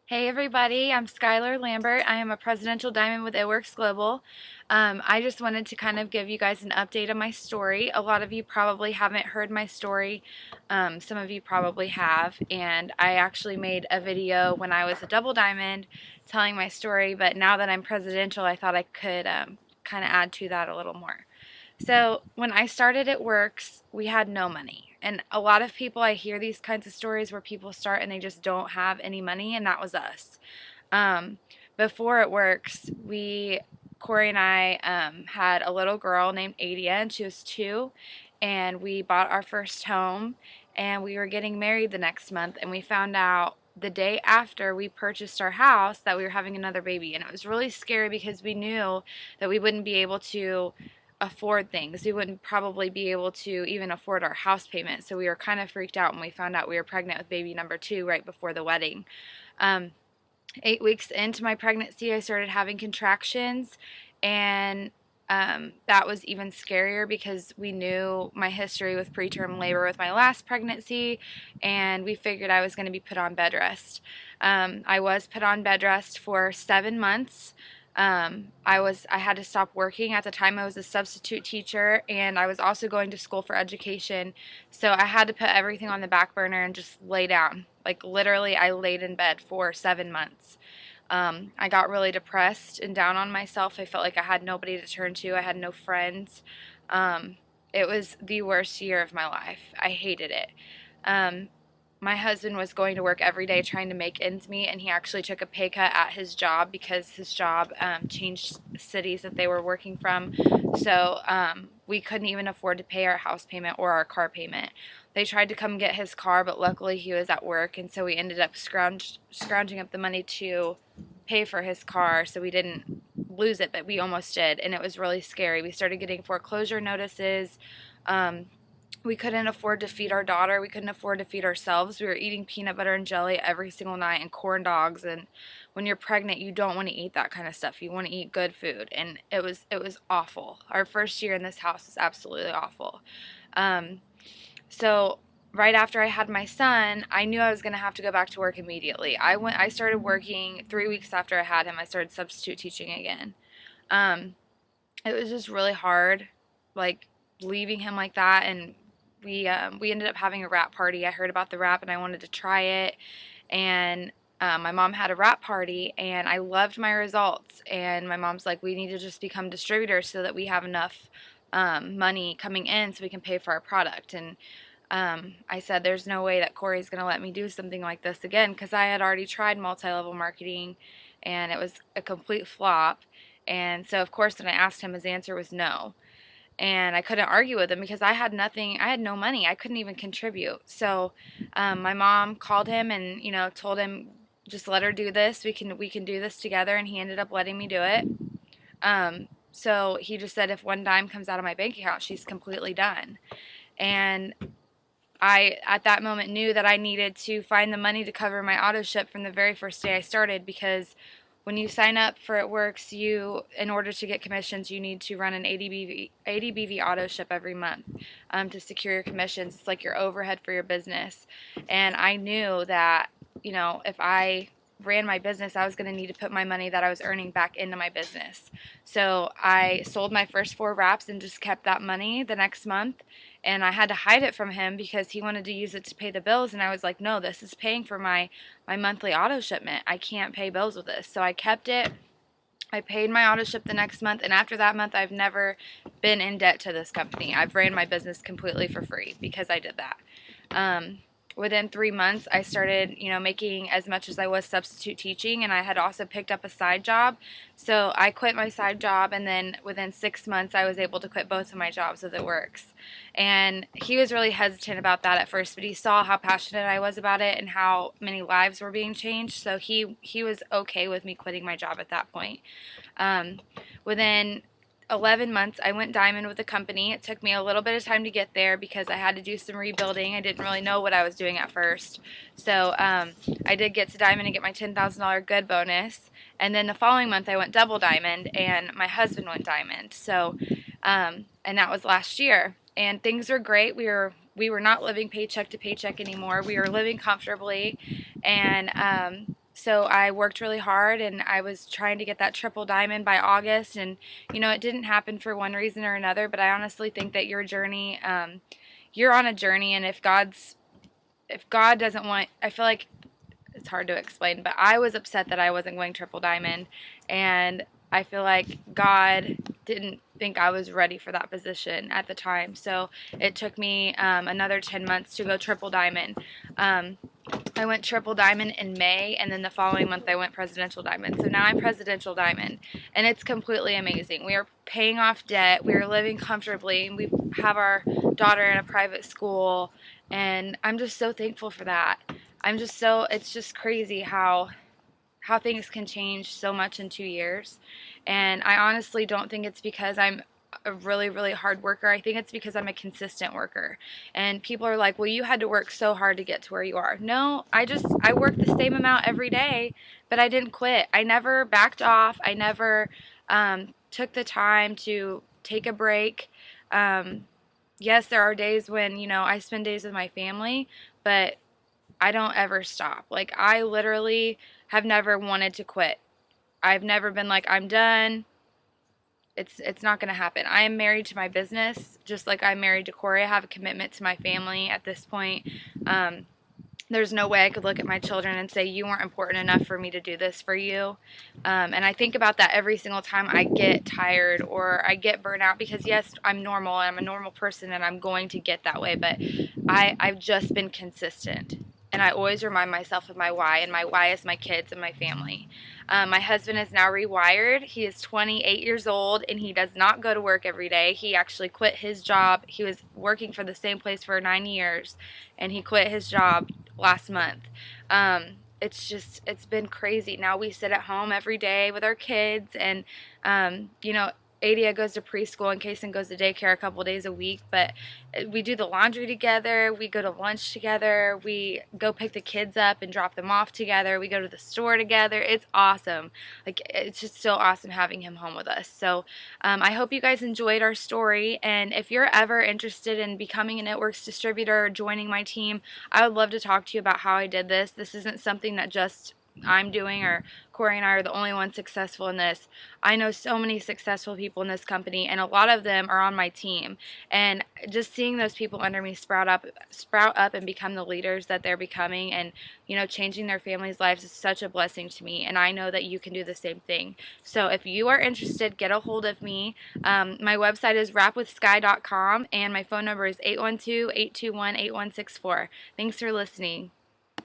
Hey everybody, I'm Skylar Lambert. I am a presidential diamond with It Works Global. I just wanted to kind of give you guys an update on my story. A lot of you probably haven't heard my story. Some of you probably have. And I actually made a video when I was a double diamond telling my story, but now that I'm presidential, I thought I could kind of add to that a little more. So when I started at Works, we had no money. And a lot of people, I hear these kinds of stories where people start and they just don't have any money, and that was us. Um, Before it Works, Corey and I had a little girl named Adia, and she was 2, and we bought our first home, and we were getting married the next month, and we found out the day after we purchased our house that we were having another baby, and it was really scary because we knew that we wouldn't be able to afford things. We wouldn't probably be able to even afford our house payment, so we were kind of freaked out when we found out we were pregnant with baby number 2 right before the wedding. 8 weeks into my pregnancy, I started having contractions, and that was even scarier because we knew my history with preterm labor with my last pregnancy, and we figured I was going to be put on bed rest. I was put on bed rest for 7 months. I had to stop working. At the time, I was a substitute teacher, and I was also going to school for education. So I had to put everything on the back burner and just lay down. Like literally, I laid in bed for 7 months. I got really depressed and down on myself. I felt like I had nobody to turn to. I had no friends. It was the worst year of my life. I hated it. My husband was going to work every day trying to make ends meet, and he actually took a pay cut at his job because his job changed cities that they were working from. So we couldn't even afford to pay our house payment or our car payment. They tried to come get his car, but luckily he was at work, and so we ended up scrounging up the money to pay for his car, so we didn't lose it, but we almost did, and it was really scary. We started getting foreclosure notices. We couldn't afford to feed our daughter. We couldn't afford to feed ourselves. We were eating peanut butter and jelly every single night and corn dogs. And when you're pregnant, you don't want to eat that kind of stuff. You want to eat good food. And it was awful. Our first year in this house was absolutely awful. So right after I had my son, I knew I was going to have to go back to work immediately. I started working 3 weeks after I had him. I started substitute teaching again. It was just really hard, like leaving him like that, and we ended up having a wrap party. I heard about the wrap and I wanted to try it, and my mom had a wrap party and I loved my results, and my mom's like, we need to just become distributors so that we have enough money coming in so we can pay for our product. And I said, there's no way that Corey's going to let me do something like this again, because I had already tried multi-level marketing and it was a complete flop. And so of course when I asked him, his answer was no. And I couldn't argue with him because I had nothing. I had no money. I couldn't even contribute. So my mom called him and told him, just let her do this. We can do this together. And he ended up letting me do it. So he just said, if one dime comes out of my bank account, she's completely done. And I at that moment knew that I needed to find the money to cover my auto ship from the very first day I started, because when you sign up for It Works, in order to get commissions, you need to run an 80 BV auto ship every month to secure your commissions. It's like your overhead for your business. And I knew that, if I ran my business, I was going to need to put my money that I was earning back into my business. So I sold my first 4 wraps and just kept that money the next month. And I had to hide it from him because he wanted to use it to pay the bills, and I was like, no, this is paying for my monthly auto shipment. I can't pay bills with this. So I kept it. I paid my auto ship the next month, and after that month, I've never been in debt to this company. I've ran my business completely for free because I did that. Within 3 months, I started, making as much as I was substitute teaching, and I had also picked up a side job. So I quit my side job, and then within 6 months, I was able to quit both of my jobs with It Works. And he was really hesitant about that at first, but he saw how passionate I was about it and how many lives were being changed. So he was okay with me quitting my job at that point. Within 11 months, I went diamond with the company. It took me a little bit of time to get there because I had to do some rebuilding. I didn't really know what I was doing at first. So I did get to diamond and get my $10,000 good bonus. And then the following month, I went double diamond, and my husband went diamond. So, and that was last year. And things were great. We were not living paycheck to paycheck anymore. We were living comfortably. And So I worked really hard, and I was trying to get that triple diamond by August, and it didn't happen for one reason or another. But I honestly think that your journey, you're on a journey, and if God doesn't want, I feel like it's hard to explain, but I was upset that I wasn't going triple diamond, and I feel like God didn't think I was ready for that position at the time. So it took me another 10 months to go triple diamond. I went triple diamond in May, and then the following month I went presidential diamond. So now I'm presidential diamond, and it's completely amazing. We are paying off debt. We are living comfortably. We have our daughter in a private school, and I'm just so thankful for that. It's just crazy how things can change so much in 2 years. And I honestly don't think it's because I'm a really, really hard worker. I think it's because I'm a consistent worker. And people are like, well, you had to work so hard to get to where you are. No, I work the same amount every day, but I didn't quit. I never backed off. I never took the time to take a break. Yes, there are days when, I spend days with my family, but I don't ever stop. Like, I literally have never wanted to quit. I've never been like, I'm done. It's not going to happen. I am married to my business, just like I'm married to Corey. I have a commitment to my family at this point. There's no way I could look at my children and say, you weren't important enough for me to do this for you. And I think about that every single time I get tired or I get burnt out, because yes, I'm normal. I'm a normal person, and I'm going to get that way. But I've just been consistent. And I always remind myself of my why, and my why is my kids and my family. My husband is now rewired. He is 28 years old, and he does not go to work every day. He actually quit his job. He was working for the same place for 9 years, and he quit his job last month. It's been crazy. Now we sit at home every day with our kids, and Adia goes to preschool, and Kason goes to daycare a couple days a week, but we do the laundry together, we go to lunch together, we go pick the kids up and drop them off together, we go to the store together. It's awesome. Like, it's just so awesome having him home with us. So I hope you guys enjoyed our story, and if you're ever interested in becoming a Networks distributor or joining my team, I would love to talk to you about how I did this. This isn't something that just I'm doing, or Corey and I are the only ones successful in this. I know so many successful people in this company, and a lot of them are on my team, and just seeing those people under me sprout up and become the leaders that they're becoming, and changing their families' lives is such a blessing to me, and I know that you can do the same thing. So if you are interested, get a hold of me. My website is rapwithsky.com, and my phone number is 812-821-8164. Thanks for listening.